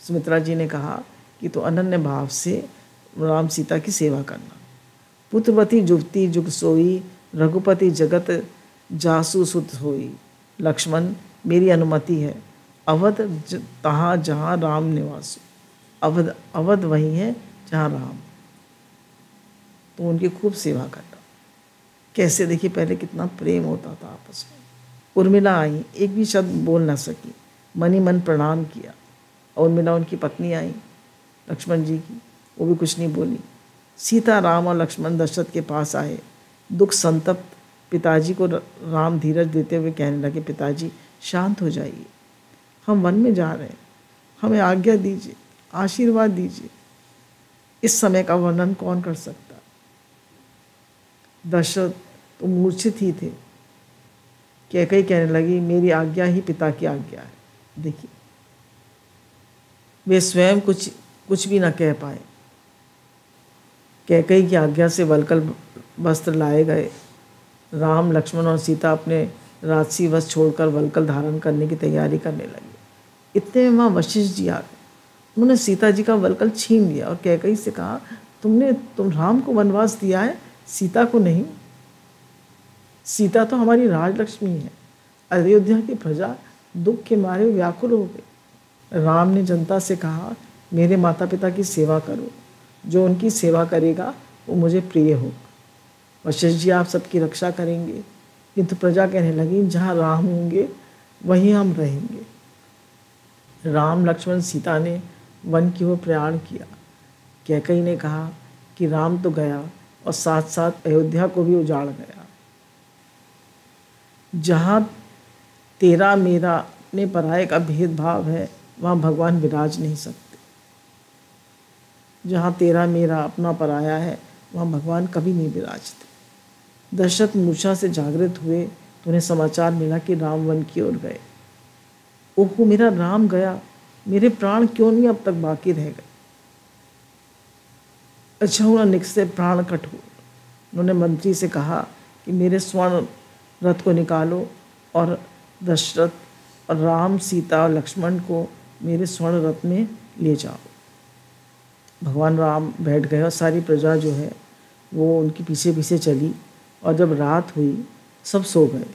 सुमित्रा जी ने कहा कि तो अनन्य भाव से राम सीता की सेवा करना। पुत्रवती जुगती जुग सोई, रघुपति जगत जासु सुत होई। लक्ष्मण, मेरी अनुमति है, अवध तहाँ जहाँ राम निवासु। अवध वही है जहाँ राम, तो उनकी खूब सेवा करना। कैसे, देखिए पहले कितना प्रेम होता था आपस में। उर्मिला आई, एक भी शब्द बोल ना सकी, मन ही मन प्रणाम किया। उर्मिला उनकी पत्नी आई लक्ष्मण जी की, वो भी कुछ नहीं बोली। सीता, राम और लक्ष्मण दशरथ के पास आए। दुख संतप्त पिताजी को राम धीरज देते हुए कहने लगे, पिताजी शांत हो जाइए, हम वन में जा रहे हैं, हमें आज्ञा दीजिए, आशीर्वाद दीजिए। इस समय का वर्णन कौन कर सकता। दशरथ तो मूर्छित ही थे। कैकेयी कहने लगी, मेरी आज्ञा ही पिता की आज्ञा है। देखिए, वे स्वयं कुछ भी न कह पाए। कैकेयी की आज्ञा से वल्कल वस्त्र लाए गए। राम, लक्ष्मण और सीता अपने राजसी वस्त्र छोड़कर वल्कल धारण करने की तैयारी करने लगे। इतने में वहाँ वशिष्ठ जी आ गए। उन्होंने सीता जी का वल्कल छीन लिया और कैकेयी से कहा, तुम राम को वनवास दिया है, सीता को नहीं। सीता तो हमारी राजलक्ष्मी है। अयोध्या की प्रजा दुख के मारे व्याकुल हो गई। राम ने जनता से कहा, मेरे माता पिता की सेवा करो, जो उनकी सेवा करेगा वो मुझे प्रिय होगा। वशिष्ठ जी आप सबकी रक्षा करेंगे। किंतु प्रजा कहने लगी, जहाँ राम होंगे वहीं हम रहेंगे। राम, लक्ष्मण, सीता ने वन की ओर प्रयाण किया। कैकेयी ने कहा कि राम तो गया और साथ साथ अयोध्या को भी उजाड़ गया। जहाँ तेरा मेरा अपने पराये का भेदभाव है, वहाँ भगवान विराज नहीं सकते। जहाँ तेरा मेरा अपना पराया है, वहाँ भगवान कभी नहीं विराजते। दशरथ मूर्छा से जागृत हुए तो उन्हें समाचार मिला कि राम वन की ओर गए। ओहो, मेरा राम गया, मेरे प्राण क्यों नहीं अब तक बाकी रह गए। अच्छा हुआ निक से प्राण कट हो। उन्होंने मंत्री से कहा कि मेरे स्वर्ण रथ को निकालो और दशरथ और राम, सीता और लक्ष्मण को मेरे स्वर्ण रथ में ले जाओ। भगवान राम बैठ गए और सारी प्रजा जो है वो उनके पीछे पीछे चली। और जब रात हुई सब सो गए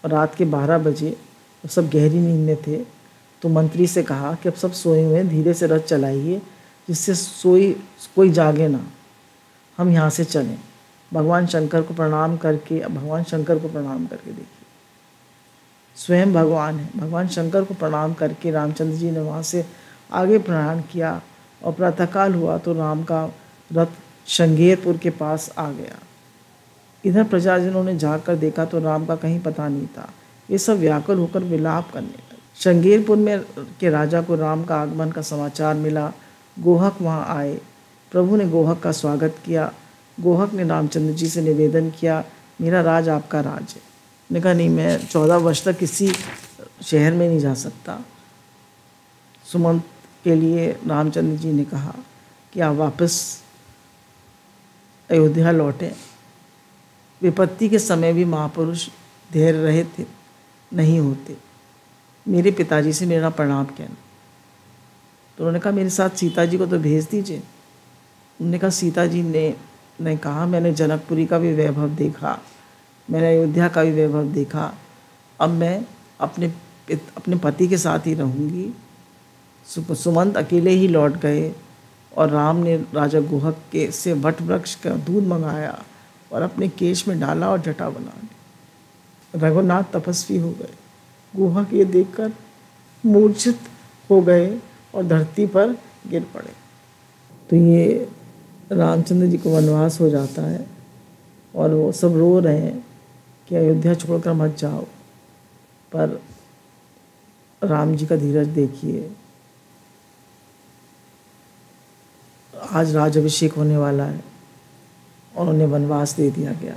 और रात के 12 बजे सब गहरी नींद में थे, तो मंत्री से कहा कि अब सब सोए हुए हैं, धीरे से रथ चलाइए जिससे कोई जागे ना, हम यहाँ से चलें। भगवान शंकर को प्रणाम करके देखिए, स्वयं भगवान है। भगवान शंकर को प्रणाम करके रामचंद्र जी ने वहाँ से आगे प्रयाण किया और प्रातःकाल हुआ तो राम का रथ श्रृंगेरपुर के पास आ गया। इधर प्रजाजनों ने जाकर देखा तो राम का कहीं पता नहीं था। ये सब व्याकुल होकर विलाप करने लगे। श्रृंगेरपुर में के राजा को राम का आगमन का समाचार मिला। गोहक वहाँ आए। प्रभु ने गोहक का स्वागत किया। गोहक ने रामचंद्र जी से निवेदन किया, मेरा राज आपका राज है। ने कहा, नहीं, मैं 14 वर्ष तक किसी शहर में नहीं जा सकता। सुमंत के लिए रामचंद्र जी ने कहा कि आप वापस अयोध्या लौटें। विपत्ति के समय भी महापुरुष धैर्य रहे थे, नहीं होते। मेरे पिताजी से मेरा प्रणाम कहना। तो उन्होंने कहा, मेरे साथ सीता जी को तो भेज दीजिए। उन्होंने कहा, सीता जी ने ने कहा, मैंने जनकपुरी का भी वैभव देखा, मैंने अयोध्या का भी वैभव देखा, अब मैं अपने पति के साथ ही रहूँगी। सुमंत अकेले ही लौट गए और राम ने राजा गुहक के से वट वृक्ष का दूध मंगाया और अपने केश में डाला और जटा बना ली। रघुनाथ तपस्वी हो गए। गुहक ये देखकर मूर्छित हो गए और धरती पर गिर पड़े। तो ये रामचंद्र जी को वनवास हो जाता है और वो सब रो रहे हैं कि अयोध्या छोड़कर मत जाओ, पर राम जी का धीरज देखिए। आज राज अभिषेक होने वाला है और उन्हें वनवास दे दिया गया,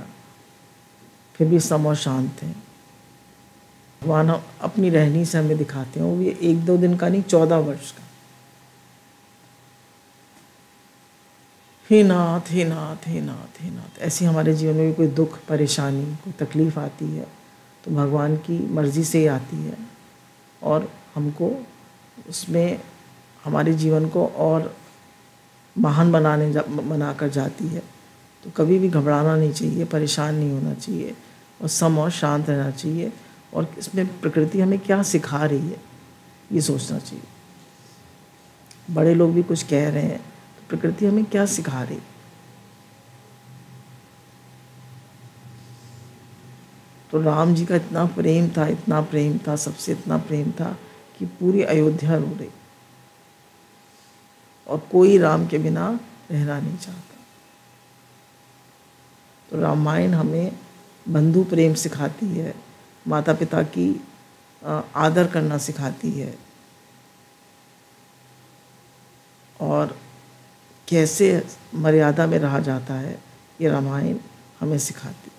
फिर भी सम और शांत थे। भगवान अपनी रहनी से हमें दिखाते हैं, वो भी 1-2 दिन का नहीं, 14 वर्ष का। हे नाथ, हे नाथ, हे नाथ, हे नाथ। ऐसी हमारे जीवन में भी कोई दुख, परेशानी, कोई तकलीफ़ आती है तो भगवान की मर्ज़ी से ही आती है और हमको उसमें हमारे जीवन को और महान बनाकर जाती है। तो कभी भी घबराना नहीं चाहिए, परेशान नहीं होना चाहिए और सम और शांत रहना चाहिए। और इसमें प्रकृति हमें क्या सिखा रही है ये सोचना चाहिए। बड़े लोग भी कुछ कह रहे हैं तो प्रकृति हमें क्या सिखा रही। तो राम जी का इतना प्रेम था, इतना प्रेम था, सबसे इतना प्रेम था कि पूरी अयोध्या रो रही और कोई राम के बिना रहना नहीं चाहता। तो रामायण हमें बंधु प्रेम सिखाती है, माता पिता की आदर करना सिखाती है और कैसे मर्यादा में रहा जाता है, ये रामायण हमें सिखाती है।